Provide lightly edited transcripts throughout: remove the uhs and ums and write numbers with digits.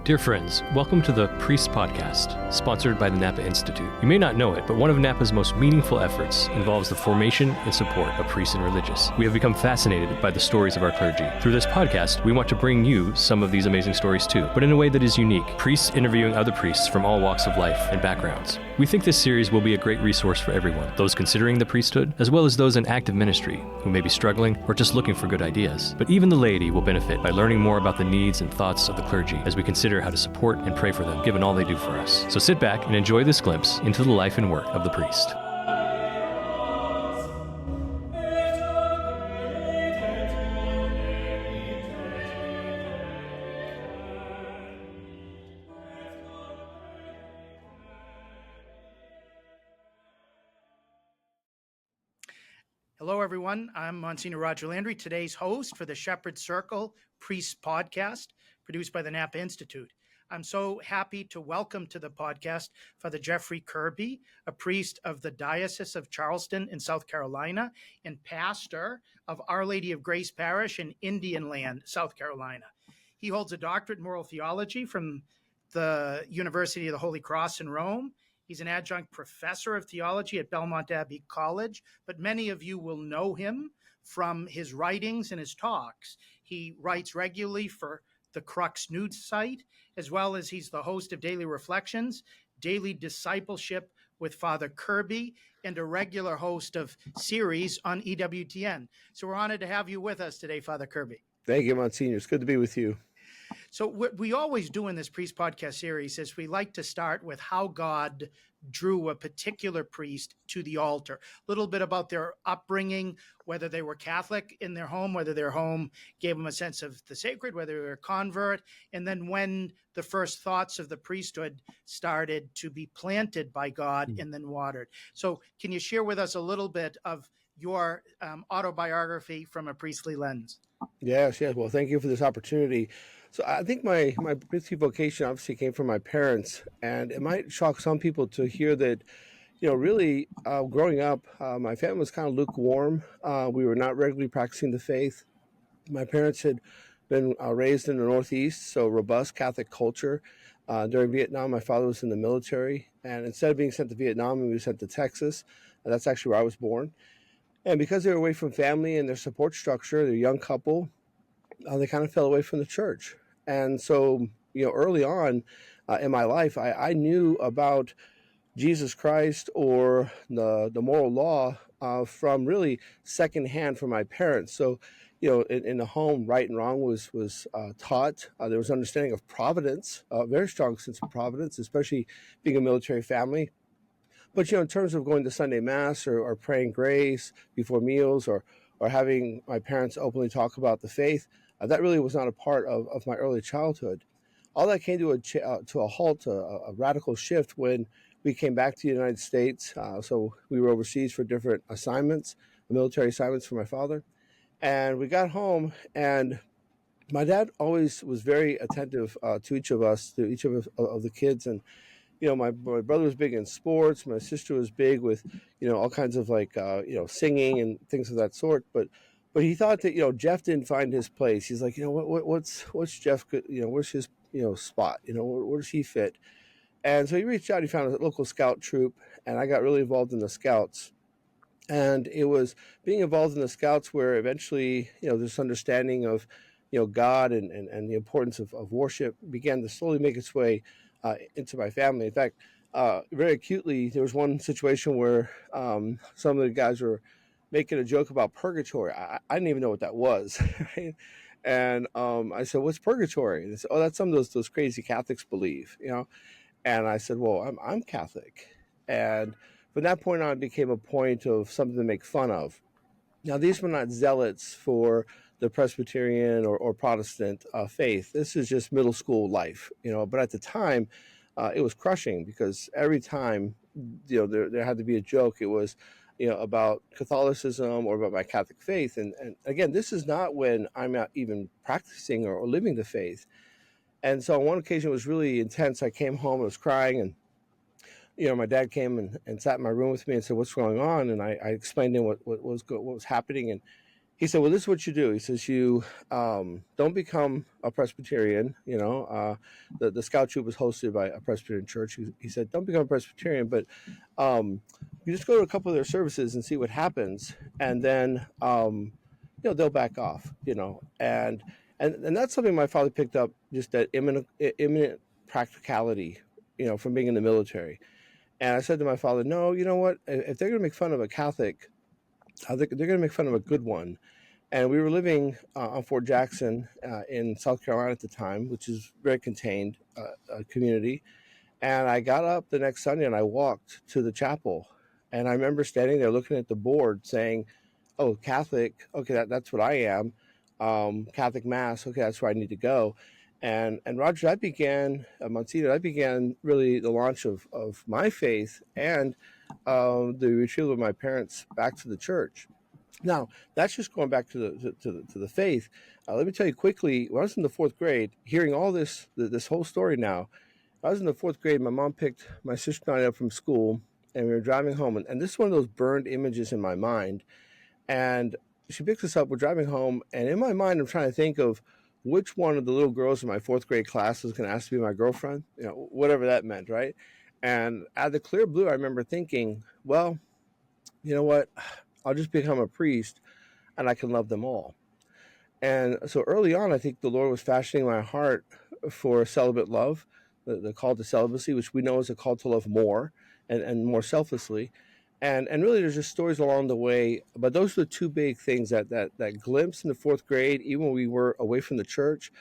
Dear friends, welcome to the Priest Podcast, sponsored by the Napa Institute. You may not know it, but one of Napa's most meaningful efforts involves the formation and support of priests and religious. We have become fascinated by the stories of our clergy. Through this podcast, we want to bring you some of these amazing stories too, but in a way that is unique. Priests interviewing other priests from all walks of life and backgrounds. We think this series will be a great resource for everyone, those considering the priesthood, as well as those in active ministry who may be struggling or just looking for good ideas. But even the laity will benefit by learning more about the needs and thoughts of the clergy as we consider how to support and pray for them, given all they do for us. So sit back and enjoy this glimpse into the life and work of the priest. Hello, everyone. I'm Msgr Roger Landry, today's host for the Shepherd Circle Priest Podcast, produced by the Napa Institute. I'm so happy to welcome to the podcast Father Jeffrey Kirby, a priest of the Diocese of Charleston in South Carolina and pastor of Our Lady of Grace Parish in Indian Land, South Carolina. He holds a doctorate in moral theology from the University of the Holy Cross in Rome. He's an adjunct professor of theology at Belmont Abbey College, but many of you will know him from his writings and his talks. He writes regularly for the Crux news site, as well as he's the host of Daily Reflections, Daily Discipleship with Father Kirby, and a regular host of series on EWTN. So we're honored to have you with us today, Father Kirby. Thank you, Monsignor. It's good to be with you. So what we always do in this Priest Podcast series is we like to start with how God drew a particular priest to the altar. A little bit about their upbringing, whether they were Catholic in their home, whether their home gave them a sense of the sacred, whether they were a convert, and then when the first thoughts of the priesthood started to be planted by God and then watered. So can you share with us a little bit of your autobiography from a priestly lens? Yes. Well, thank you for this opportunity. So I think my priestly vocation obviously came from my parents, and it might shock some people to hear that, really growing up, my family was kind of lukewarm. We were not regularly practicing the faith. My parents had been raised in the Northeast, so robust Catholic culture. During Vietnam, my father was in the military, and instead of being sent to Vietnam, he was sent to Texas. And that's actually where I was born. And because they were away from family and their support structure, they're a young couple, they kind of fell away from the church. And so, early on in my life, I knew about Jesus Christ or the moral law from really secondhand from my parents. So, in the home, right and wrong was taught. There was understanding of providence, a very strong sense of providence, especially being a military family. But, in terms of going to Sunday Mass or praying grace before meals or having my parents openly talk about the faith, that really was not a part of my early childhood. All that came to a halt, a radical shift when we came back to the United States. So we were overseas for different assignments, military assignments for my father. And we got home, and my dad always was very attentive to each of us, to each of the kids. And my brother was big in sports. My sister was big with, all kinds of singing and things of that sort. But he thought that, Jeff didn't find his place. He's like, what's Jeff good? Where's his, spot? Where does he fit? And so he reached out. He found a local scout troop, and I got really involved in the scouts. And it was being involved in the scouts where eventually, this understanding of, God and the importance of worship began to slowly make its way into my family. In fact, very acutely, there was one situation where some of the guys were making a joke about purgatory. I didn't even know what that was. Right? And I said, "What's purgatory?" And they said, "Oh, that's some of those crazy Catholics believe." And I said, "Well, I'm Catholic." And from that point on, it became a point of something to make fun of. Now, these were not zealots for the Presbyterian or Protestant faith. This is just middle school life, But at the time, it was crushing because every time, there had to be a joke. It was, about Catholicism or about my Catholic faith. And again, this is not when I'm not even practicing or living the faith. And so on one occasion, it was really intense. I came home, I was crying, and my dad came and sat in my room with me and said, "What's going on?" And I explained to him what was happening, and he said, well, this is what you do. He says, you don't become a Presbyterian. The scout troop was hosted by a Presbyterian church. He said, don't become a Presbyterian, but you just go to a couple of their services and see what happens. And then, they'll back off, and that's something my father picked up, just that imminent practicality, from being in the military. And I said to my father, no, you know what, if they're going to make fun of a Catholic, I think they're going to make fun of a good one. And we were living on Fort Jackson in South Carolina at the time, which is very contained community. And I got up the next Sunday and I walked to the chapel. And I remember standing there looking at the board saying, oh, Catholic, okay, that's what I am. Catholic Mass, okay, that's where I need to go. And Roger, Monsignor, I began really the launch of my faith and the retrieval of my parents back to the church. Now, that's just going back to the faith. Let me tell you quickly, when I was in the fourth grade, hearing all this whole story now, I was in the fourth grade. My mom picked my sister and I up from school, and we were driving home. And this is one of those burned images in my mind. And she picks us up, we're driving home, and in my mind, I'm trying to think of which one of the little girls in my fourth grade class was going to ask to be my girlfriend, whatever that meant, right? And out of the clear blue, I remember thinking, well, you know what? I'll just become a priest and I can love them all. And so early on, I think the Lord was fashioning my heart for celibate love, the call to celibacy, which we know is a call to love more and more selflessly. And really, there's just stories along the way. But those are the two big things, that glimpse in the fourth grade, even when we were away from the church,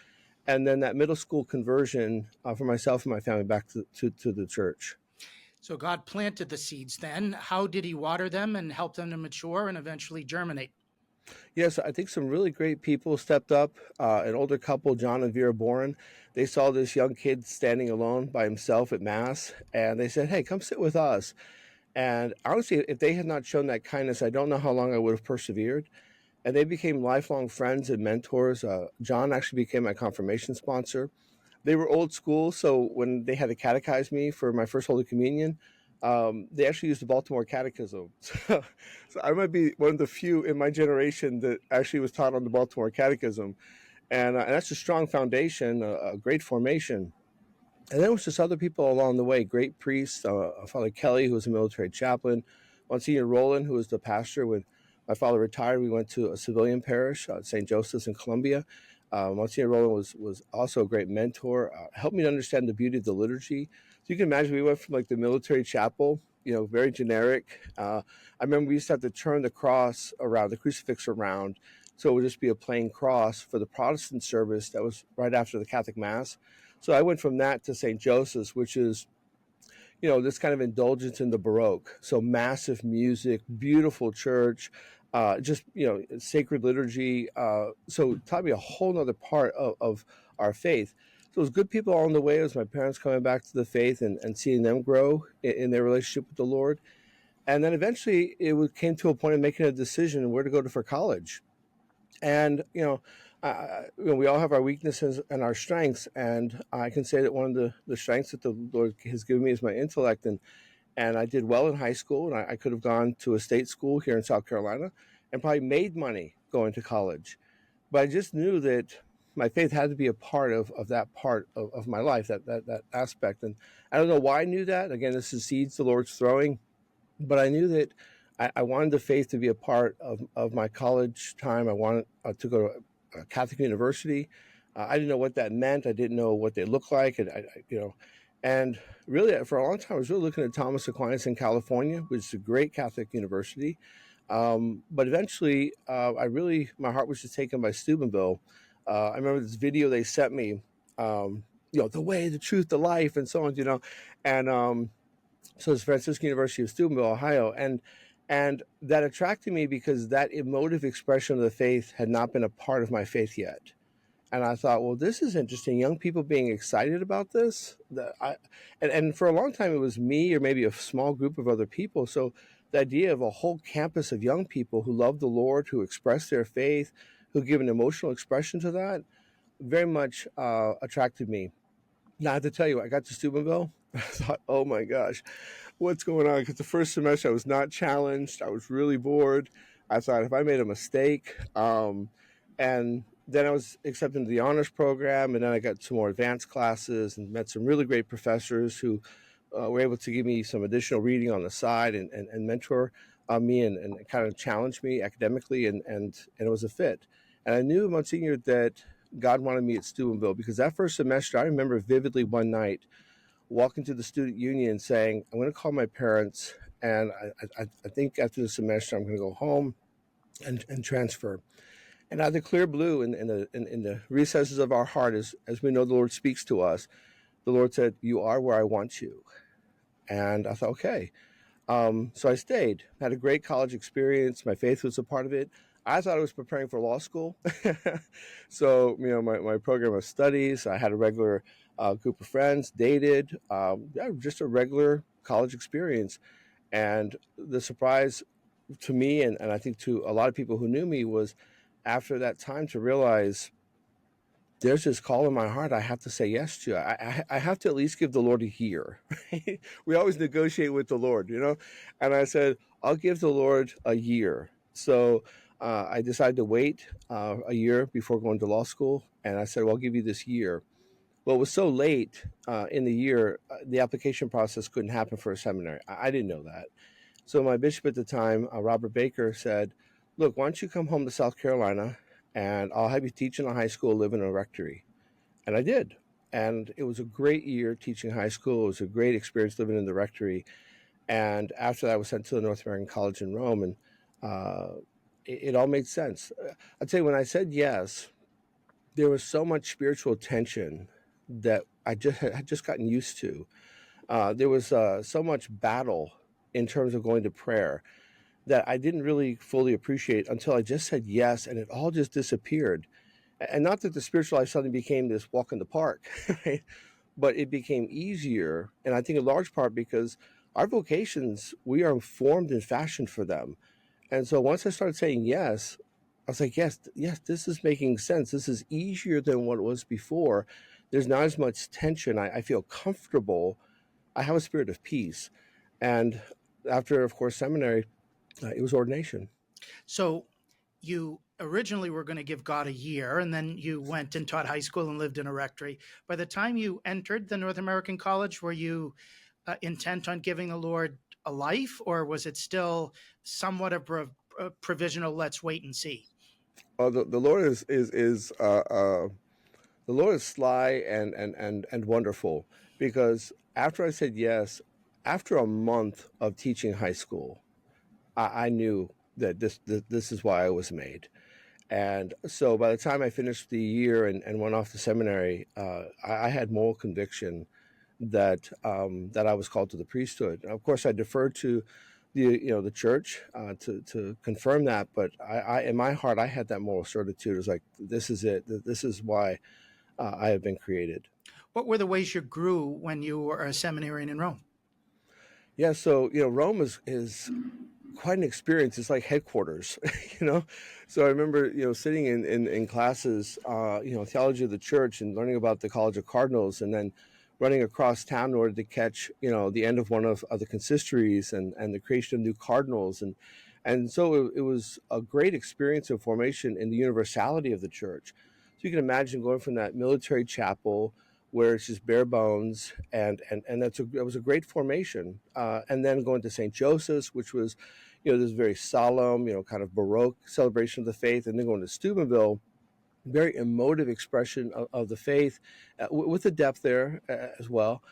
and then that middle school conversion for myself and my family back to the church. So God planted the seeds then. How did he water them and help them to mature and eventually germinate? Yes, I think some really great people stepped up. An older couple, John and Vera Boren, they saw this young kid standing alone by himself at Mass, and they said, hey, come sit with us. And honestly, if they had not shown that kindness, I don't know how long I would have persevered. And they became lifelong friends and mentors. John actually became my confirmation sponsor. They were old school, so when they had to catechize me for my first Holy Communion, they actually used the Baltimore Catechism. So I might be one of the few in my generation that actually was taught on the Baltimore Catechism. And that's a strong foundation, a great formation. And then it was just other people along the way, great priests, Father Kelly, who was a military chaplain, Msgr Roland, who was the pastor. When my father retired, we went to a civilian parish, St. Joseph's in Columbia. Msgr Roland was also a great mentor, helped me to understand the beauty of the liturgy. So you can imagine we went from like the military chapel, very generic. I remember we used to have to turn the cross around, the crucifix around, so it would just be a plain cross for the Protestant service that was right after the Catholic Mass. So I went from that to St. Joseph's, which is, this kind of indulgence in the Baroque. So massive music, beautiful church, just, sacred liturgy. So it taught me a whole nother part of our faith. So it was good people along the way. It was my parents coming back to the faith and seeing them grow in their relationship with the Lord. And then eventually came to a point of making a decision where to go for college. And, we all have our weaknesses and our strengths. And I can say that one of the strengths that the Lord has given me is my intellect. And I did well in high school. And I could have gone to a state school here in South Carolina and probably made money going to college. But I just knew that my faith had to be a part of that part of my life, that aspect. And I don't know why I knew that. Again, this is seeds the Lord's throwing. But I knew that I wanted the faith to be a part of my college time. I wanted to go to a Catholic university. I didn't know what that meant. I didn't know what they looked like. And really, for a long time, I was really looking at Thomas Aquinas in California, which is a great Catholic university. But eventually, my heart was just taken by Steubenville. I remember this video they sent me, the way, the truth, the life, and so on, and so it's Franciscan University of Steubenville, Ohio. And that attracted me because that emotive expression of the faith had not been a part of my faith yet. And I thought, well, this is interesting. Young people being excited about this. And for a long time, it was me or maybe a small group of other people. So the idea of a whole campus of young people who love the Lord, who express their faith, who give an emotional expression to that, very much attracted me. Now, I have to tell you, I got to Steubenville. I thought, oh my gosh, what's going on? Because the first semester I was not challenged. I was really bored. I thought if I made a mistake, and then I was accepted into the honors program, and then I got some more advanced classes and met some really great professors who were able to give me some additional reading on the side and mentor me and kind of challenge me academically, and it was a fit. And I knew, Monsignor, that God wanted me at Steubenville, because that first semester, I remember vividly one night walking to the student union saying, I'm going to call my parents, and I think after the semester I'm going to go home and transfer. And out of the clear blue, in the recesses of our heart, as we know the Lord speaks to us, the Lord said, you are where I want you. And I thought, okay. So I stayed, had a great college experience. My faith was a part of it. I thought I was preparing for law school. So, my program of studies, I had a regular group of friends, dated, yeah, just a regular college experience. And the surprise to me, and I think to a lot of people who knew me, was after that time to realize there's this call in my heart I have to say yes to. I have to at least give the Lord a year. Right? We always negotiate with the Lord, And I said, I'll give the Lord a year. So I decided to wait a year before going to law school. And I said, well, I'll give you this year. Well, it was so late in the year, the application process couldn't happen for a seminary. I didn't know that. So my bishop at the time, Robert Baker, said, look, why don't you come home to South Carolina, and I'll have you teach in a high school, live in a rectory. And I did. And it was a great year teaching high school. It was a great experience living in the rectory. And after that, I was sent to the North American College in Rome, and it all made sense. I'd say when I said yes, there was so much spiritual tension that I had just gotten used to. There was so much battle in terms of going to prayer that I didn't really fully appreciate until I just said yes, and it all just disappeared. And not that the spiritual life suddenly became this walk in the park, right? But it became easier, and I think in large part because our vocations, we are formed and fashioned for them. And so once I started saying yes, I was like, yes, this is making sense. This is easier than what it was before. There's not as much tension. I feel comfortable. I have a spirit of peace. And after, of course, seminary, it was ordination. So you originally were going to give God a year, and then you went and taught high school and lived in a rectory. By the time you entered the North American College, were you intent on giving the Lord a life, or was it still somewhat of a provisional, let's wait and see? Oh, the Lord the Lord is sly and wonderful, because after I said yes, after a month of teaching high school, I knew that this is why I was made. And so by the time I finished the year and went off to seminary, I had moral conviction that that I was called to the priesthood. And of course, I deferred to the church to confirm that, but I in my heart I had that moral certitude. It was like, this is it. This is why I have been created. What were the ways you grew when you were a seminarian in Rome? Yeah, so Rome is quite an experience. It's like headquarters, you know. So I remember sitting in classes, theology of the church, and learning about the College of Cardinals, and then running across town in order to catch the end of one of the consistories and the creation of new cardinals, and so it was a great experience of formation in the universality of the church. So you can imagine going from that military chapel where it's just bare bones, and that was a great formation. And then going to St. Joseph's, which was, this very solemn, kind of Baroque celebration of the faith, and then going to Steubenville, very emotive expression of the faith, with the depth there as well.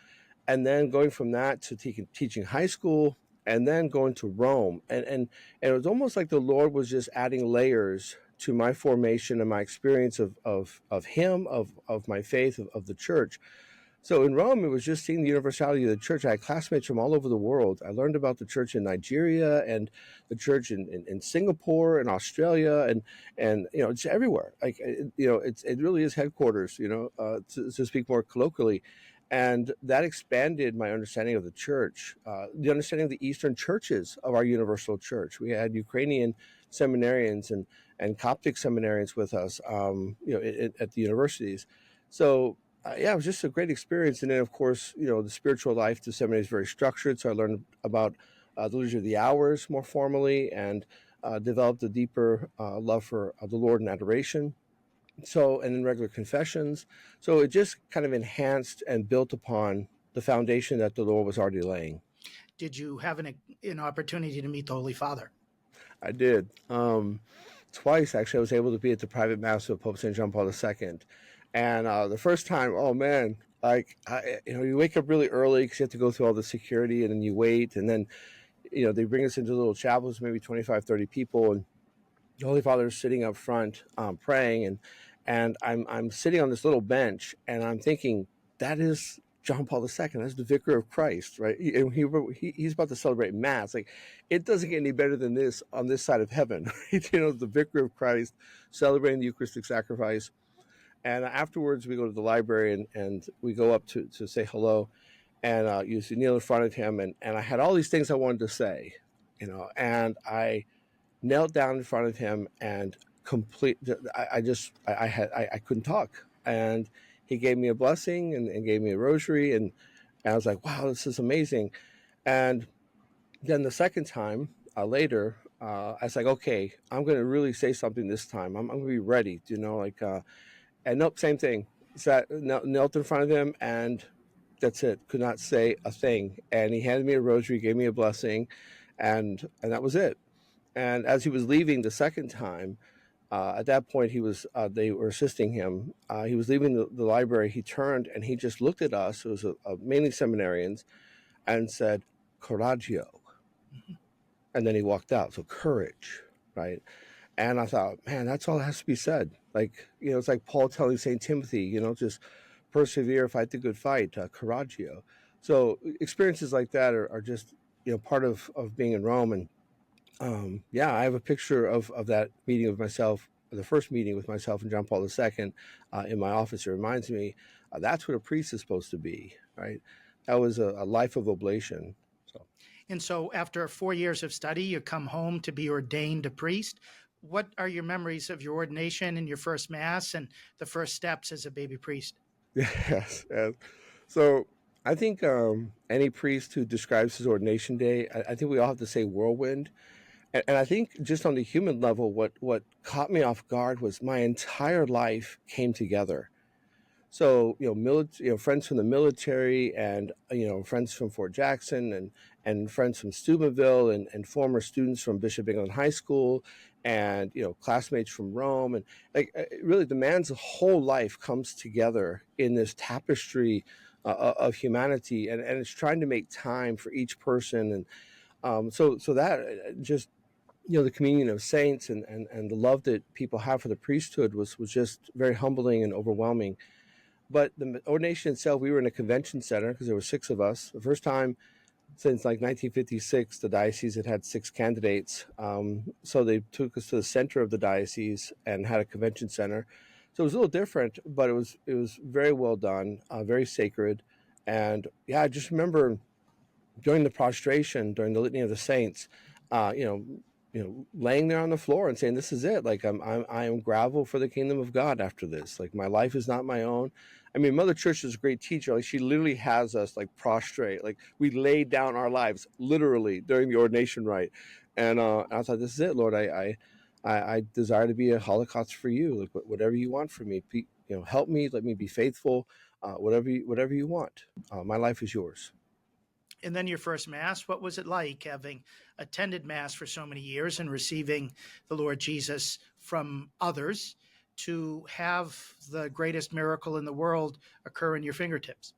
And then going from that to teaching high school, and then going to Rome, and it was almost like the Lord was just adding layers to my formation and my experience of Him, of my faith, of the church. So in Rome, it was just seeing the universality of the church. I had classmates from all over the world. I learned about the church in Nigeria and the church in Singapore and Australia, and it's everywhere. Like it really is headquarters. To speak more colloquially, and that expanded my understanding of the church, the understanding of the Eastern churches of our universal church. We had Ukrainian seminarians and Coptic seminarians with us, at the universities. So yeah, it was just a great experience. And then, of course, the spiritual life, the seminary is very structured. So I learned about the liturgy of the hours more formally, and developed a deeper love for the Lord in adoration. So, and then regular confessions. So it just kind of enhanced and built upon the foundation that the Lord was already laying. Did you have an opportunity to meet the Holy Father? I did. Twice, actually, I was able to be at the private mass of Pope St. John Paul II. And the first time, oh man, like, you wake up really early because you have to go through all the security, and then you wait. And then, they bring us into little chapels, maybe 25, 30 people. And the Holy Father is sitting up front praying. And I'm sitting on this little bench, and I'm thinking, that is John Paul II. That's the Vicar of Christ, right? He's about to celebrate Mass. Like, it doesn't get any better than this on this side of heaven. Right? The Vicar of Christ celebrating the Eucharistic sacrifice. And afterwards, we go to the library and we go up to say hello. And you kneel in front of him. And I had all these things I wanted to say, and I knelt down in front of him and I couldn't talk. And he gave me a blessing and gave me a rosary. And I was like, wow, this is amazing. And then the second time later, I was like, okay, I'm going to really say something this time. I'm going to be ready, and nope, same thing. Knelt in front of him, and that's it. Could not say a thing. And he handed me a rosary, gave me a blessing, and that was it. And as he was leaving the second time, at that point, they were assisting him. He was leaving the library. He turned and he just looked at us. It was mainly seminarians, and said, "Coraggio." And then he walked out. So courage, right? And I thought, man, that's all that has to be said. Like, it's like Paul telling St. Timothy, just persevere, fight the good fight, coraggio. So experiences like that are just, part of being in Rome. And I have a picture of that meeting with myself, the first meeting with myself and John Paul II in my office. It reminds me that's what a priest is supposed to be, right? That was a life of oblation. And so after 4 years of study, you come home to be ordained a priest. What are your memories of your ordination and your first Mass and the first steps as a baby priest? Yes. So I think any priest who describes his ordination day, I think we all have to say whirlwind. And I think just on the human level, what caught me off guard was my entire life came together. So, friends from the military and, friends from Fort Jackson and friends from Steubenville and former students from Bishop England High School and, classmates from Rome. And really the man's whole life comes together in this tapestry of humanity. And it's trying to make time for each person. And so that just, the communion of saints and the love that people have for the priesthood was just very humbling and overwhelming. But the ordination itself, we were in a convention center because there were 6 of us. The first time since 1956, the diocese had 6 candidates. So they took us to the center of the diocese and had a convention center. So it was a little different, but it was very well done, very sacred. And I just remember during the prostration, during the Litany of the Saints, laying there on the floor and saying, "This is it. Like I am gravel for the kingdom of God after this. Like my life is not my own." I mean, Mother Church is a great teacher. Like she literally has us like prostrate. Like we laid down our lives literally during the ordination rite. And I thought, this is it, Lord. I desire to be a Holocaust for you. Like whatever you want from me, help me. Let me be faithful. Whatever you want. My life is yours. And then your first Mass, what was it like having attended Mass for so many years and receiving the Lord Jesus from others to have the greatest miracle in the world occur in your fingertips?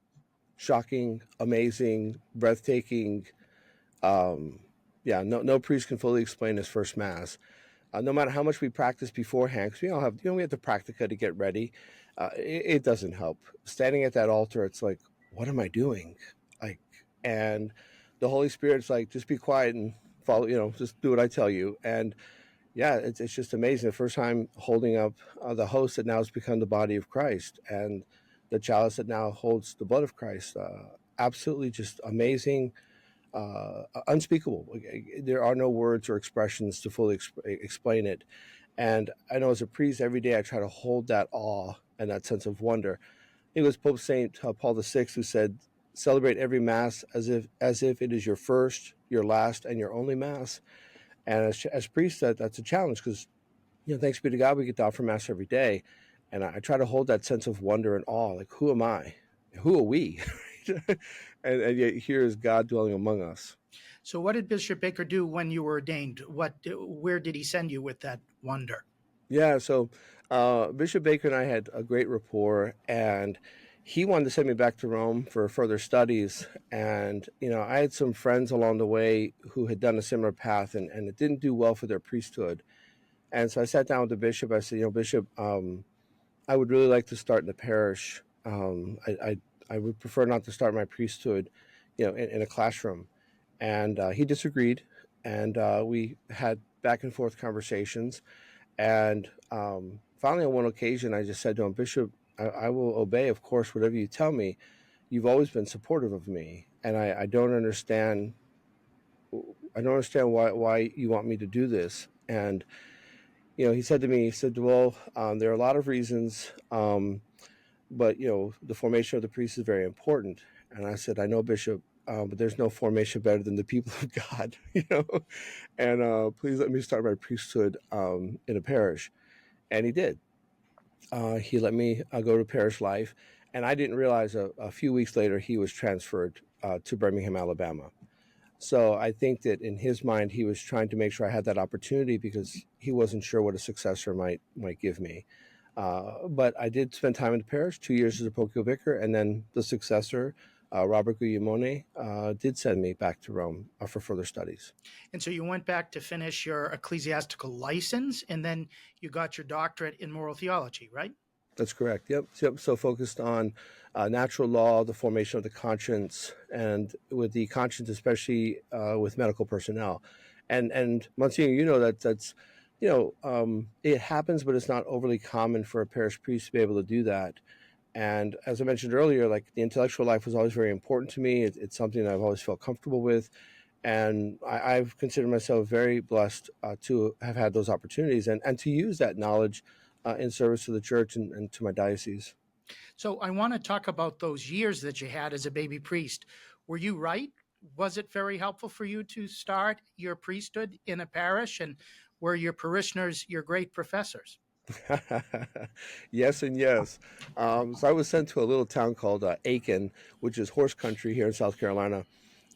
Shocking, amazing, breathtaking. No priest can fully explain his first Mass. No matter how much we practice beforehand, because we all have, we have the practica to get ready. It doesn't help. Standing at that altar, it's like, what am I doing? And the Holy Spirit's like, just be quiet and follow, just do what I tell you. And it's just amazing. The first time holding up the host that now has become the body of Christ and the chalice that now holds the blood of Christ. Absolutely just amazing, unspeakable. There are no words or expressions to fully explain it. And I know as a priest, every day I try to hold that awe and that sense of wonder. It was Pope St. Paul VI who said, celebrate every Mass as if it is your first, your last, and your only Mass. And as priests, that's a challenge because, thanks be to God, we get to offer Mass every day. And I try to hold that sense of wonder and awe, like, who am I? Who are we? and yet here is God dwelling among us. So what did Bishop Baker do when you were ordained? Where did he send you with that wonder? Yeah, so Bishop Baker and I had a great rapport, and he wanted to send me back to Rome for further studies. And, I had some friends along the way who had done a similar path, and it didn't do well for their priesthood. And so I sat down with the bishop. I said, Bishop, I would really like to start in the parish. I would prefer not to start my priesthood, in a classroom. And he disagreed, and we had back and forth conversations. And finally, on one occasion, I just said to him, Bishop, I will obey, of course, whatever you tell me. You've always been supportive of me, and I don't understand. I don't understand why you want me to do this. And he said to me, well, there are a lot of reasons, but the formation of the priest is very important. And I said, I know, Bishop, but there's no formation better than the people of God, and please let me start my priesthood in a parish. And he did. He let me go to parish life, and I didn't realize a few weeks later he was transferred to Birmingham, Alabama. So I think that in his mind, he was trying to make sure I had that opportunity because he wasn't sure what a successor might give me. But I did spend time in the parish, 2 years as a parochial vicar, and then the successor, Robert Guglielmone, did send me back to Rome for further studies. And so you went back to finish your ecclesiastical license, and then you got your doctorate in moral theology, right? That's correct. Yep. So focused on natural law, the formation of the conscience, and with the conscience, especially with medical personnel. And Monsignor, that's it happens, but it's not overly common for a parish priest to be able to do that. And as I mentioned earlier, like the intellectual life was always very important to me. It's something that I've always felt comfortable with. And I've considered myself very blessed to have had those opportunities and to use that knowledge in service to the church and to my diocese. So I want to talk about those years that you had as a baby priest. Were you right? Was it very helpful for you to start your priesthood in a parish? And were your parishioners your great professors? Yes and yes. So I was sent to a little town called Aiken, which is horse country here in South Carolina.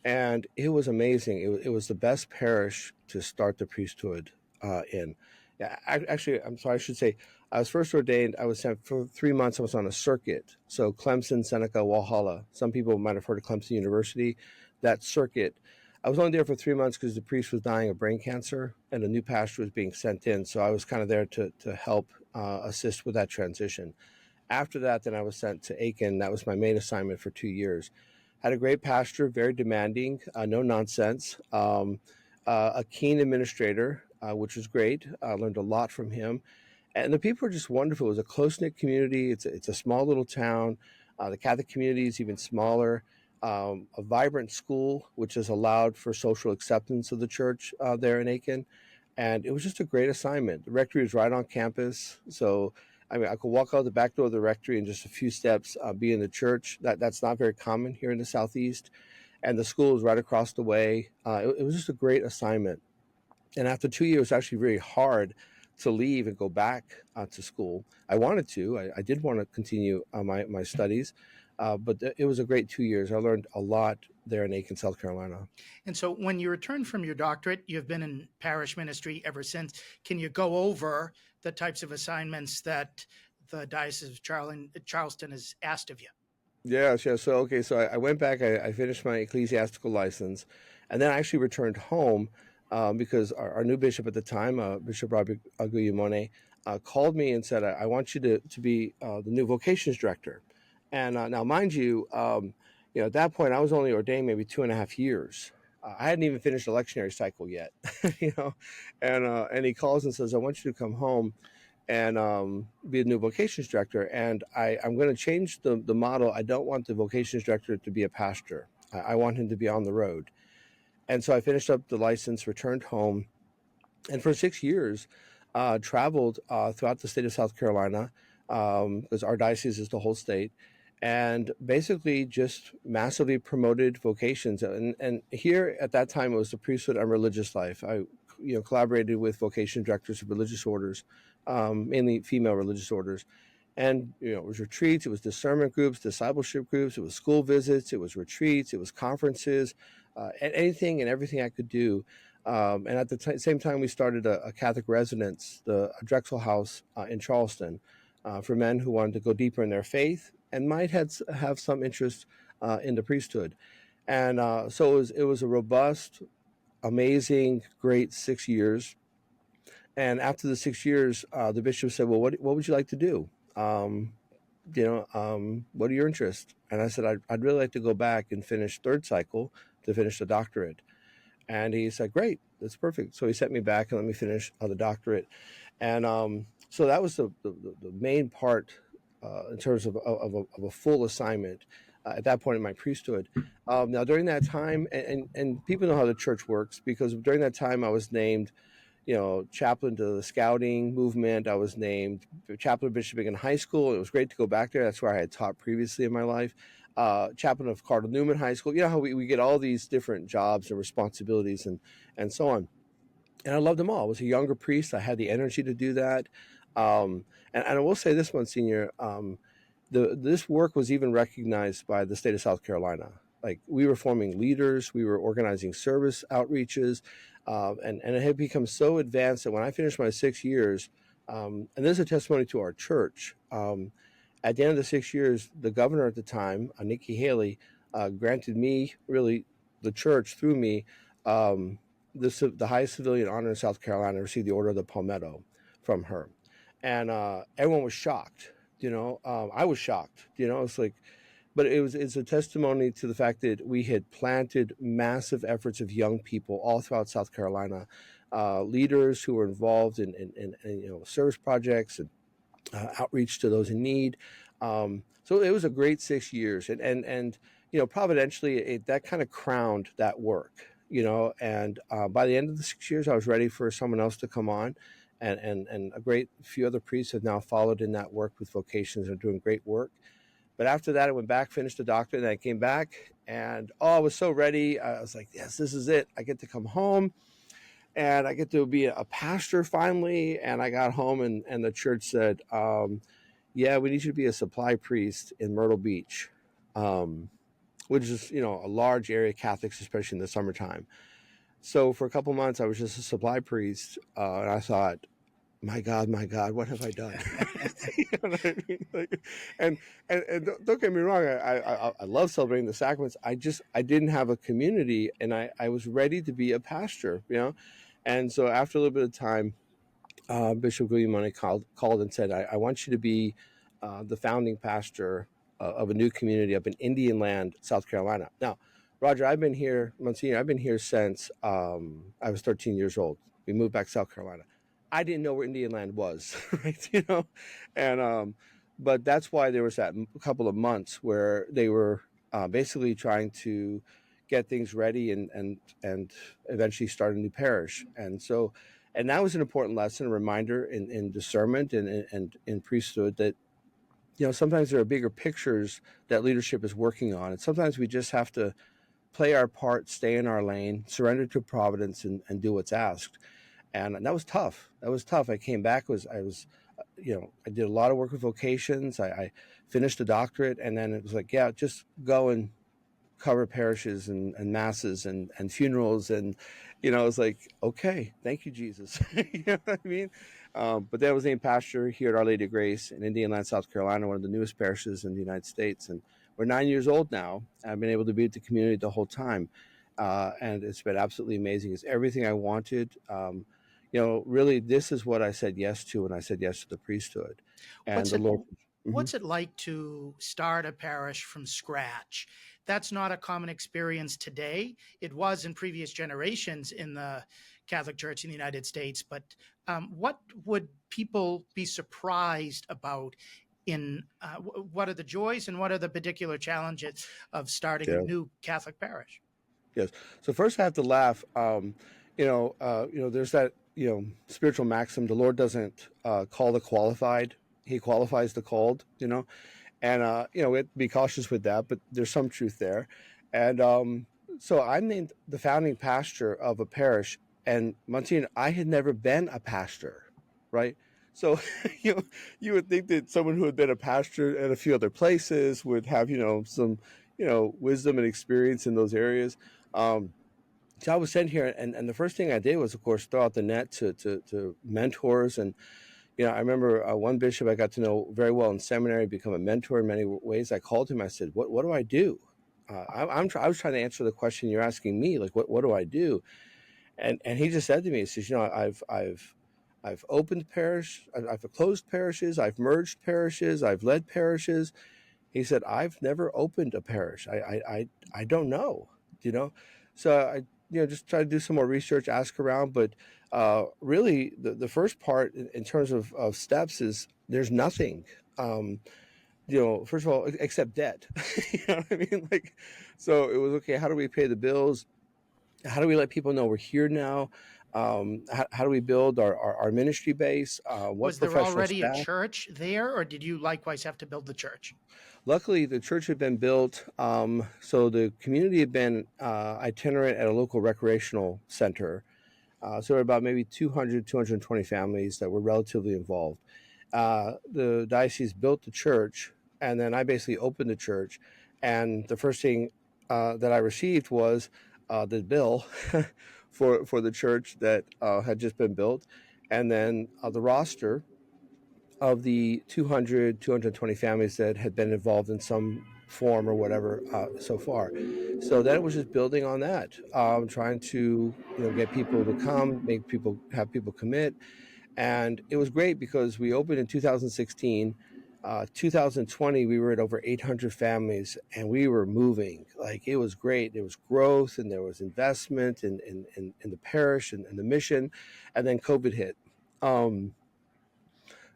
And it was amazing. It was the best parish to start the priesthood in. Yeah, actually, I'm sorry, I should say, I was first ordained. I was sent for 3 months. I was on a circuit. So Clemson, Seneca, Walhalla. Some people might have heard of Clemson University. That circuit. I was only there for 3 months because the priest was dying of brain cancer and a new pastor was being sent in. So I was kind of there to help assist with that transition. After that, then I was sent to Aiken. That was my main assignment for 2 years. Had a great pastor, very demanding, no nonsense, a keen administrator, which was great. I learned a lot from him. And the people were just wonderful. It was a close-knit community. It's a small little town. The Catholic community is even smaller. A vibrant school, which has allowed for social acceptance of the church there in Aiken. And it was just a great assignment. The rectory was right on campus. So, I could walk out the back door of the rectory in just a few steps, be in the church. That's not very common here in the Southeast. And the school was right across the way. It was just a great assignment. And after 2 years, it was actually very hard to leave and go back to school. I wanted to. I did want to continue my studies, but it was a great 2 years. I learned a lot there in Aiken, South Carolina. And so when you returned from your doctorate, you've been in parish ministry ever since. Can you go over the types of assignments that the Diocese of Charleston has asked of you? Yeah. So I went back. I finished my ecclesiastical license, and then I actually returned home because our new bishop at the time, Bishop Robert Guglielmone, called me and said, I want you to be the new vocations director. And now, mind you, at that point, I was only ordained maybe 2.5 years. I hadn't even finished the lectionary cycle yet, and he calls and says, I want you to come home and be the new vocations director. And I'm going to change the model. I don't want the vocations director to be a pastor. I want him to be on the road. And so I finished up the license, returned home, and for 6 years, traveled throughout the state of South Carolina, because our diocese is the whole state, and basically just massively promoted vocations. And here at that time, it was the priesthood and religious life. I collaborated with vocation directors of religious orders, mainly female religious orders. And, it was retreats, it was discernment groups, discipleship groups, it was school visits, it was retreats, it was conferences, and anything and everything I could do. And at the same time, we started a Catholic residence, the Drexel House in Charleston, for men who wanted to go deeper in their faith and might have some interest in the priesthood. And so it was a robust, amazing, great 6 years. And after the 6 years, the bishop said, "Well, what would you like to do? What are your interests?" And I said, I'd really like to go back and finish third cycle to finish the doctorate." And he said, "Great, that's perfect." So he sent me back and let me finish the doctorate. And so that was the main part in terms of a full assignment at that point in my priesthood. Now, during that time, and people know how the church works, because during that time I was named chaplain to the scouting movement. I was named chaplain of Bishop Bingham High School. It was great to go back there. That's where I had taught previously in my life. Chaplain of Cardinal Newman High School. You know how we get all these different jobs and responsibilities and so on. And I loved them all. I was a younger priest. I had the energy to do that. And I will say this, Monsignor, this work was even recognized by the state of South Carolina. Like, we were forming leaders, we were organizing service outreaches, and it had become so advanced that when I finished my 6 years, and this is a testimony to our church, at the end of the 6 years, the governor at the time, Nikki Haley, granted me, really the church through me, the highest civilian honor in South Carolina, received the Order of the Palmetto from her. And everyone was shocked. I was shocked. It's like, but it's a testimony to the fact that we had planted massive efforts of young people all throughout South Carolina, leaders who were involved in service projects and outreach to those in need. So it was a great 6 years, and providentially that kind of crowned that work. And by the end of the 6 years, I was ready for someone else to come on, and a great few other priests have now followed in that work with vocations and are doing great work. But after that, I went back, finished the doctorate, and I came back, and I was so ready. I was like, yes, this is it. I get to come home, and I get to be a pastor finally. And I got home, and the church said, yeah, we need you to be a supply priest in Myrtle Beach, which is, a large area of Catholics, especially in the summertime. So for a couple months, I was just a supply priest, and I thought, my God, what have I done? You know what I mean? And don't get me wrong, I love celebrating the sacraments. I didn't have a community, and I was ready to be a pastor, And so after a little bit of time, Bishop Guglielmone called and said, I want you to be the founding pastor of a new community up in Indian Land, South Carolina. Now, Roger, Monsignor, I've been here since I was 13 years old. We moved back to South Carolina. I didn't know where Indian Land was, right? And but that's why there was that couple of months where they were basically trying to get things ready and eventually start a new parish. And that was an important lesson, a reminder in discernment and in priesthood that sometimes there are bigger pictures that leadership is working on, and sometimes we just have to play our part, stay in our lane, surrender to providence, and do what's asked. And that was tough. I came back, I did a lot of work with vocations. I finished a doctorate, and then it was like, yeah, just go and cover parishes and masses and funerals. And, it was like, okay, thank you, Jesus. You know what I mean? But then I was named pastor here at Our Lady of Grace in Indian Land, South Carolina, one of the newest parishes in the United States. And we're 9 years old now. I've been able to be with the community the whole time. And it's been absolutely amazing. It's everything I wanted. Really, this is what I said yes to when I said yes to the priesthood. And What's it like to start a parish from scratch? That's not a common experience today. It was in previous generations in the Catholic Church in the United States. But what would people be surprised about what are the joys and what are the particular challenges of starting a new Catholic parish? Yes. So first I have to laugh. There's that, spiritual maxim, the Lord doesn't call the qualified, he qualifies the called, and, we have to be cautious with that, but there's some truth there. And so I'm named the founding pastor of a parish And Monsignor, I had never been a pastor, right? So, you know, you would think that someone who had been a pastor at a few other places would have, some, wisdom and experience in those areas. So I was sent here, and the first thing I did was, of course, throw out the net to mentors. And, I remember one bishop I got to know very well in seminary, become a mentor in many ways. I called him. I said, what do I do? I was trying to answer the question you're asking me, like, what do I do? And he just said to me, he says, I've opened parish, I've closed parishes, I've merged parishes, I've led parishes. He said, I've never opened a parish. I don't know, you know. So I just try to do some more research, ask around, but really the first part in terms of steps is there's nothing. First of all, except debt. You know what I mean? Like, so it was okay. How do we pay the bills? How do we let people know we're here now? How do we build our ministry base? What Was there professional already a staff? church there, or did you likewise have to build the church? Luckily, the church had been built. So the community had been itinerant at a local recreational center. So there were about maybe 200, 220 families that were relatively involved. The diocese built the church, and then I basically opened the church. And the first thing that I received was the bill for the church that had just been built, and then the roster of the 200, 220 families that had been involved in some form or whatever so far. So then it was just building on that, trying to get people to come, have people commit. And it was great because we opened in 2016. 2020, we were at over 800 families, and we were moving. Like, it was great. There was growth, and there was investment in the parish and the mission. And then COVID hit.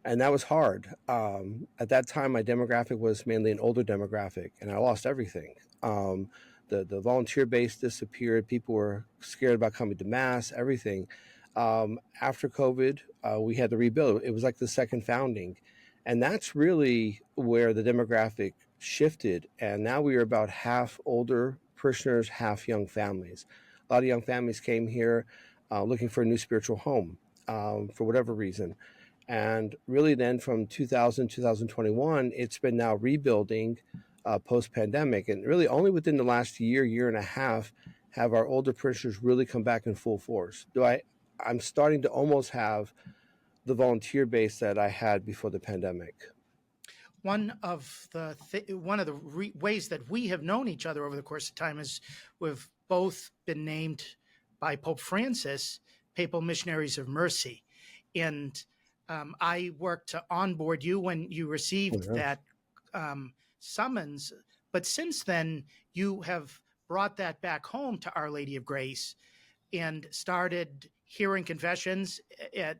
And that was hard. At that time, my demographic was mainly an older demographic, and I lost everything. The volunteer base disappeared. People were scared about coming to Mass, everything. After COVID, we had to rebuild. It was like the second founding. And that's really where the demographic shifted. And now we are about half older parishioners, half young families. A lot of young families came here looking for a new spiritual home for whatever reason. And really then from 2021, it's been now rebuilding post-pandemic. And really only within the last year and a half, have our older parishioners really come back in full force. I'm starting to almost have the volunteer base that I had before the pandemic. One of the ways that we have known each other over the course of time is we've both been named by Pope Francis Papal Missionaries of Mercy. And I worked to onboard you when you received that summons. But since then, you have brought that back home to Our Lady of Grace and started hearing confessions at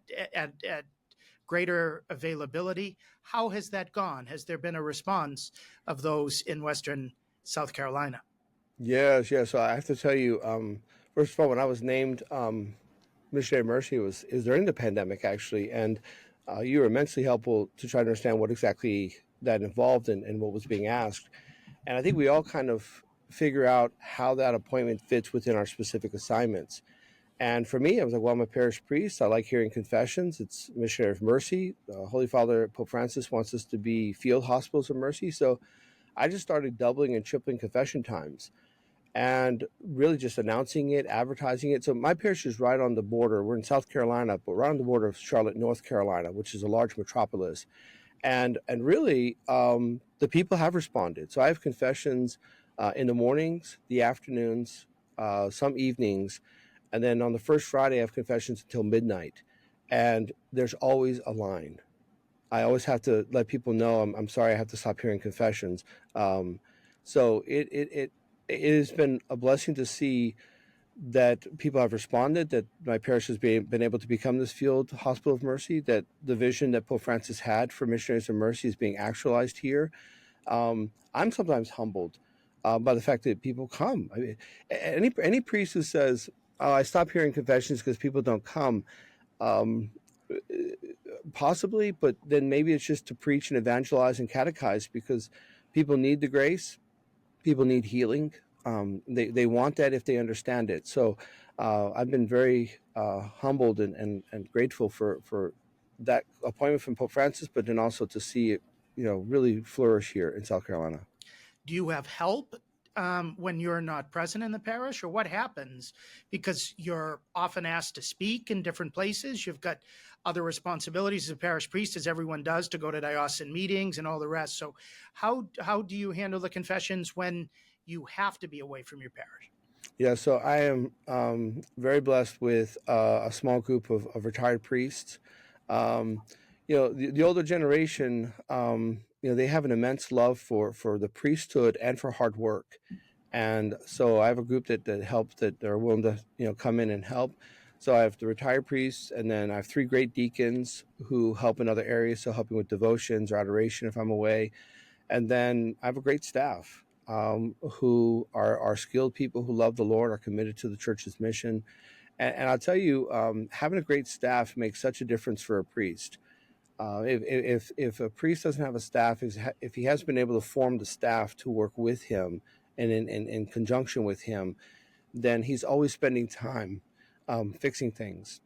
greater availability. How has that gone? Has there been a response of those in Western South Carolina? Yes. So I have to tell you, first of all, when I was named Missionary of Mercy, it was during the pandemic, actually, and you were immensely helpful to try to understand what exactly that involved and what was being asked. And I think we all kind of figure out how that appointment fits within our specific assignments. And for me, I was like, well, I'm a parish priest. I like hearing confessions. It's Missionary of Mercy. Holy Father Pope Francis wants us to be field hospitals of mercy. So I just started doubling and tripling confession times and really just announcing it, advertising it. So my parish is right on the border. We're in South Carolina, but we're on the border of Charlotte, North Carolina, which is a large metropolis. And really, the people have responded. So I have confessions in the mornings, the afternoons, some evenings. And then on the first Friday, I have confessions until midnight. And there's always a line. I always have to let people know, I'm sorry, I have to stop hearing confessions. So it has been a blessing to see that people have responded, that my parish has been able to become this field hospital of mercy, that the vision that Pope Francis had for Missionaries of Mercy is being actualized here. I'm sometimes humbled by the fact that people come. I mean, any priest who says, "Oh, I stop hearing confessions because people don't come," possibly, but then maybe it's just to preach and evangelize and catechize, because people need the grace, people need healing. They want that if they understand it. So I've been very humbled and grateful for that appointment from Pope Francis, but then also to see it, really flourish here in South Carolina. Do you have help when you're not present in the parish, or what happens? Because you're often asked to speak in different places. You've got other responsibilities as a parish priest, as everyone does, to go to diocesan meetings and all the rest. So how do you handle the confessions when you have to be away from your parish? Yeah, so I am very blessed with a small group of retired priests. Um, the older generation, they have an immense love for the priesthood and for hard work. And so I have a group that helps, that are willing to, come in and help. So I have the retired priests, and then I have 3 great deacons who help in other areas, so helping with devotions or adoration if I'm away. And then I have a great staff who are skilled people who love the Lord, are committed to the church's mission. And I'll tell you, having a great staff makes such a difference for a priest. If a priest doesn't have a staff, if he hasn't been able to form the staff to work with him and in conjunction with him, then he's always spending time fixing things.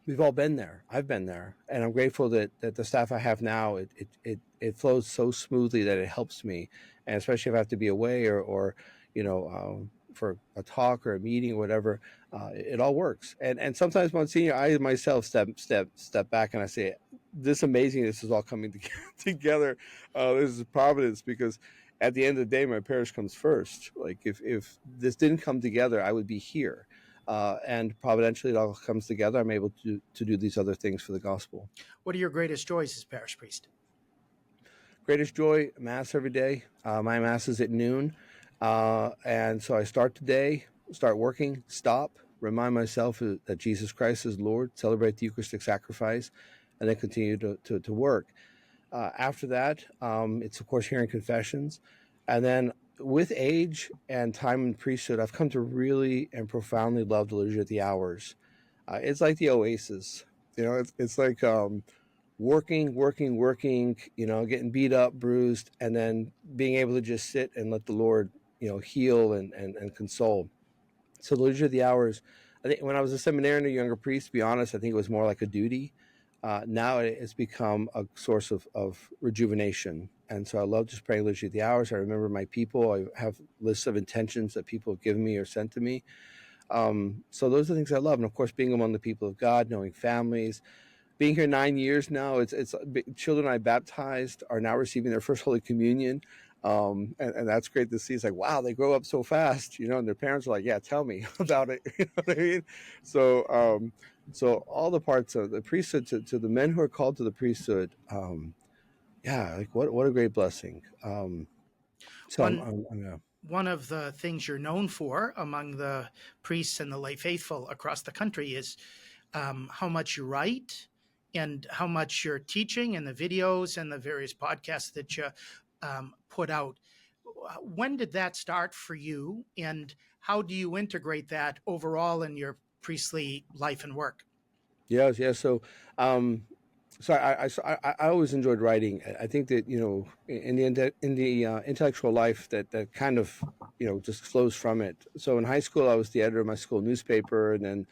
We've all been there. I've been there, and I'm grateful that the staff I have now, it flows so smoothly that it helps me, and especially if I have to be away or for a talk or a meeting or whatever, it all works. And sometimes, Monsignor, I myself step back and I say, this amazing, this is all coming together. This is providence, because at the end of the day, my parish comes first. Like if this didn't come together, I would be here. And providentially, it all comes together. I'm able to do these other things for the gospel. What are your greatest joys as parish priest? Greatest joy, Mass every day. My Mass is at noon. And so I start the day, start working, stop, remind myself that Jesus Christ is Lord, celebrate the Eucharistic sacrifice, and then continue to work. After that, it's, of course, hearing confessions. And then with age and time in priesthood, I've come to really and profoundly love the Liturgy of the Hours. It's like the oasis. It's like working, getting beat up, bruised, and then being able to just sit and let the Lord, heal and console. So the Liturgy of the Hours, I think when I was a seminarian, a younger priest, to be honest, I think it was more like a duty. Now it's become a source of rejuvenation. And so I love just praying Liturgy of the Hours. I remember my people. I have lists of intentions that people have given me or sent to me. So those are the things I love. And of course, being among the people of God, knowing families, being here 9 years now, it's children I baptized are now receiving their first Holy Communion. And that's great to see. It's like, wow, they grow up so fast, and their parents are like, yeah, tell me about it. You know what I mean? So all the parts of the priesthood to the men who are called to the priesthood, like what a great blessing. One of the things you're known for among the priests and the lay faithful across the country is how much you write and how much you're teaching, and the videos and the various podcasts that you put out. When did that start for you, and how do you integrate that overall in your priestly life and work? Yes. So, I always enjoyed writing. I think that in the intellectual life that kind of just flows from it. So in high school, I was the editor of my school newspaper, and then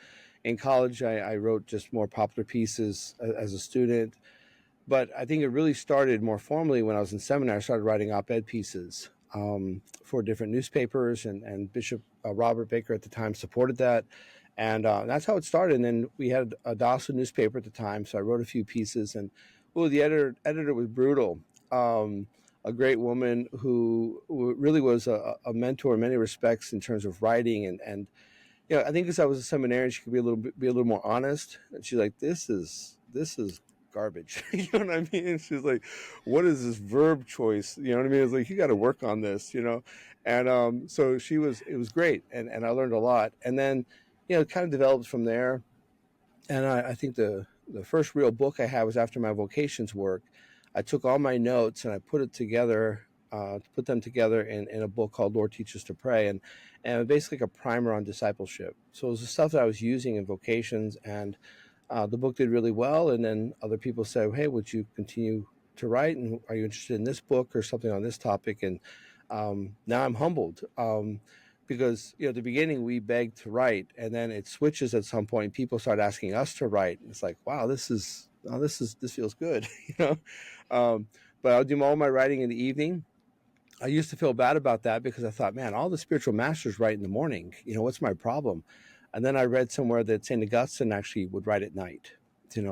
in college, I wrote just more popular pieces as a student. But I think it really started more formally when I was in seminary. I started writing op-ed pieces for different newspapers, and Bishop Robert Baker at the time supported that. And that's how it started. And then we had a Dawson newspaper at the time, so I wrote a few pieces. And the editor was brutal. A great woman who really was a mentor in many respects in terms of writing. And I think as I was a seminarian, she could be a little more honest. And she's like, this is garbage. You know what I mean? And she's like, what is this verb choice? You know what I mean? It's like, you got to work on this, And so it was great. And I learned a lot. And then, it kind of developed from there. And I think the first real book I had was after my vocations work. I took all my notes and I put them together in a book called Lord Teach Us to Pray. And basically like a primer on discipleship. So it was the stuff that I was using in vocations, and the book did really well. And then other people said, hey, would you continue to write? And are you interested in this book or something on this topic? And now I'm humbled because at the beginning we begged to write, and then it switches at some point. People start asking us to write, and it's like, wow, this feels good, um, but I'll do all my writing in the evening. I used to feel bad about that because I thought, man, all the spiritual masters write in the morning. What's my problem? And then I read somewhere that St. Augustine actually would write at night,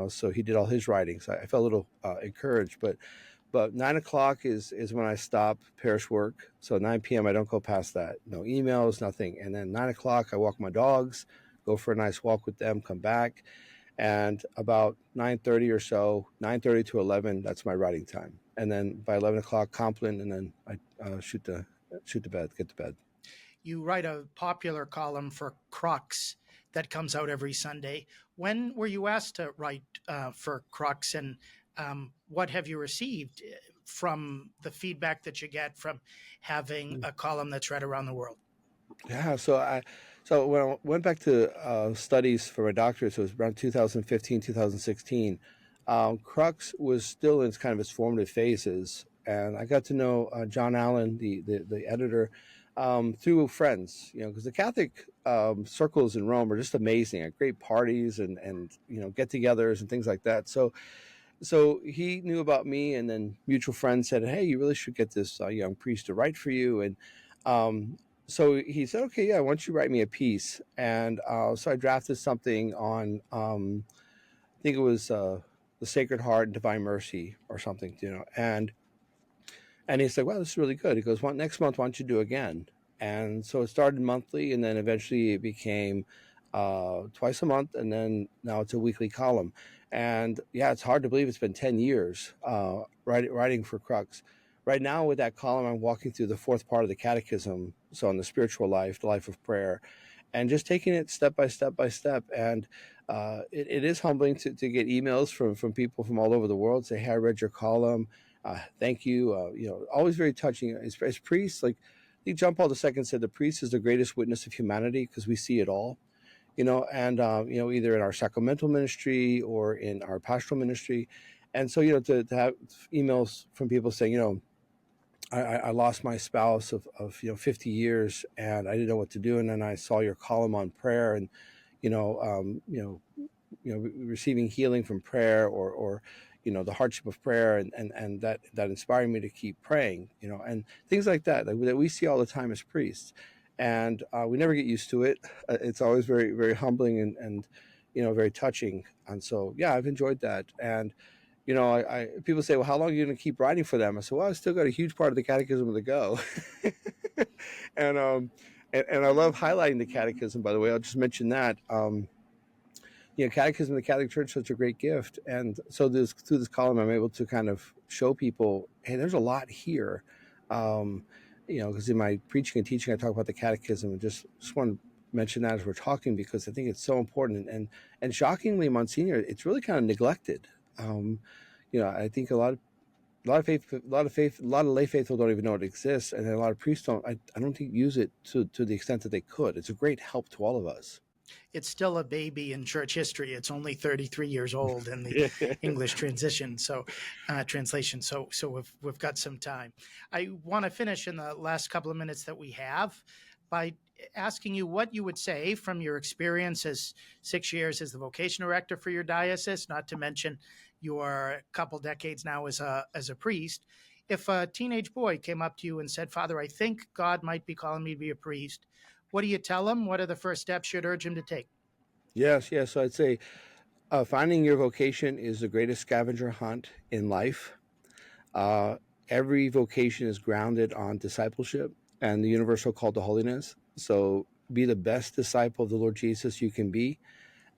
so he did all his writing. So I felt a little encouraged. But 9 o'clock is when I stop parish work. So 9 p.m. I don't go past that. No emails, nothing. And then 9 o'clock I walk my dogs, go for a nice walk with them, come back. And about 9:30 or so, 9:30 to 11, that's my writing time. And then by 11 o'clock, Compline, and then I shoot to bed, get to bed. You write a popular column for Crux that comes out every Sunday. When were you asked to write for Crux, and what have you received from the feedback that you get from having a column that's read around the world? Yeah, so when I went back to studies for my doctorate, so it was around 2015, 2016. Crux was still in kind of its formative phases, and I got to know John Allen, the editor, through friends. Because the Catholic circles in Rome are just amazing, at great parties and get-togethers and things like that. So he knew about me, and then mutual friends said, "Hey, you really should get this young priest to write for you." And so he said, "Okay, yeah, why don't you write me a piece?" And so I drafted something on, I think it was the Sacred Heart and Divine Mercy or something, and he said, "Wow, this is really good." He goes, "Next month, why don't you do again?" And so it started monthly, and then eventually it became twice a month, and then now it's a weekly column. And yeah, it's hard to believe it's been 10 years writing for Crux. Right now with that column, I'm walking through the fourth part of the catechism, so on the spiritual life, the life of prayer, and just taking it step by step by step. And it is humbling to get emails from people from all over the world, say, "Hey, I read your column. Thank you." Always very touching. As priests, like I think John Paul II said, the priest is the greatest witness of humanity because we see it all. And either in our sacramental ministry or in our pastoral ministry. And so, to have emails from people saying, I lost my spouse of 50 years and I didn't know what to do. And then I saw your column on prayer and, receiving healing from prayer or the hardship of prayer and that inspired me to keep praying, and things like that we see all the time as priests. And we never get used to it. It's always very, very humbling and very touching. And so, yeah, I've enjoyed that. And, people say, "Well, how long are you going to keep writing for them?" I said, "Well, I still got a huge part of the catechism to go." and I love highlighting the catechism, by the way. I'll just mention that. Catechism of the Catholic Church is such a great gift. And so through this column, I'm able to kind of show people, hey, there's a lot here. Because in my preaching and teaching, I talk about the catechism, and just want to mention that as we're talking, because I think it's so important. And shockingly, Monsignor, it's really kind of neglected. I think a lot of lay faithful don't even know it exists, and a lot of priests don't. I don't think use it to the extent that they could. It's a great help to all of us. It's still a baby in church history. It's only 33 years old in the English translation. So we've got some time. I want to finish in the last couple of minutes that we have by asking you what you would say from your experience as 6 years as the vocation director for your diocese, not to mention your couple decades now as a priest. If a teenage boy came up to you and said, "Father, I think God might be calling me to be a priest," what do you tell him? What are the first steps you'd urge him to take? Yes. So I'd say finding your vocation is the greatest scavenger hunt in life. Every vocation is grounded on discipleship and the universal call to holiness. So be the best disciple of the Lord Jesus you can be.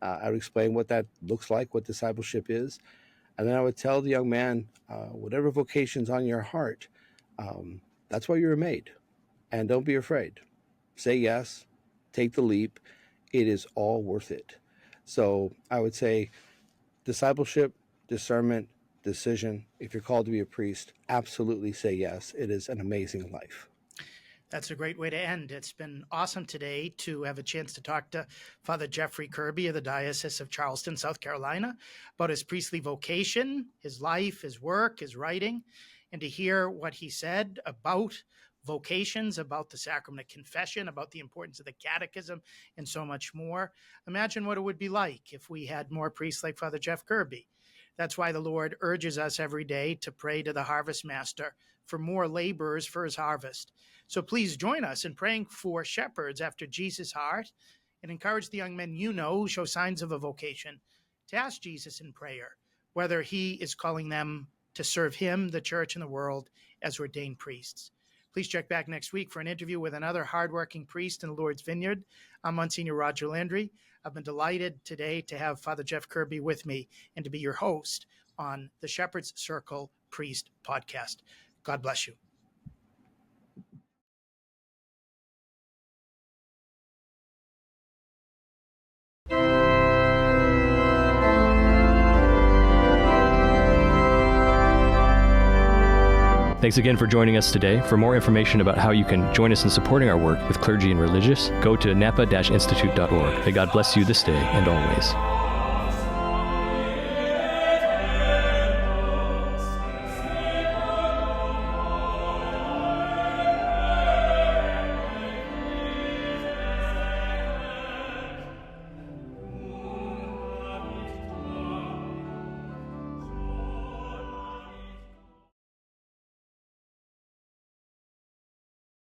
I would explain what that looks like, what discipleship is. And then I would tell the young man, whatever vocation's on your heart, that's why you were made. And don't be afraid. Say yes, take the leap. It is all worth it. So I would say discipleship, discernment, decision. If you're called to be a priest, absolutely say yes. It is an amazing life. That's a great way to end. It's been awesome today to have a chance to talk to Father Jeffrey Kirby of the Diocese of Charleston, South Carolina, about his priestly vocation, his life, his work, his writing, and to hear what he said about vocations, about the sacrament of confession, about the importance of the catechism, and so much more. Imagine what it would be like if we had more priests like Father Jeff Kirby. That's why the Lord urges us every day to pray to the harvest master for more laborers for his harvest. So please join us in praying for shepherds after Jesus' heart, and encourage the young men you know who show signs of a vocation to ask Jesus in prayer whether he is calling them to serve him, the church, and the world as ordained priests. Please check back next week for an interview with another hardworking priest in the Lord's vineyard. I'm Msgr Roger Landry. I've been delighted today to have Father Jeff Kirby with me and to be your host on the Shepherd's Circle Priest podcast. God bless you. Thanks again for joining us today. For more information about how you can join us in supporting our work with clergy and religious, go to napa-institute.org. May God bless you this day and always.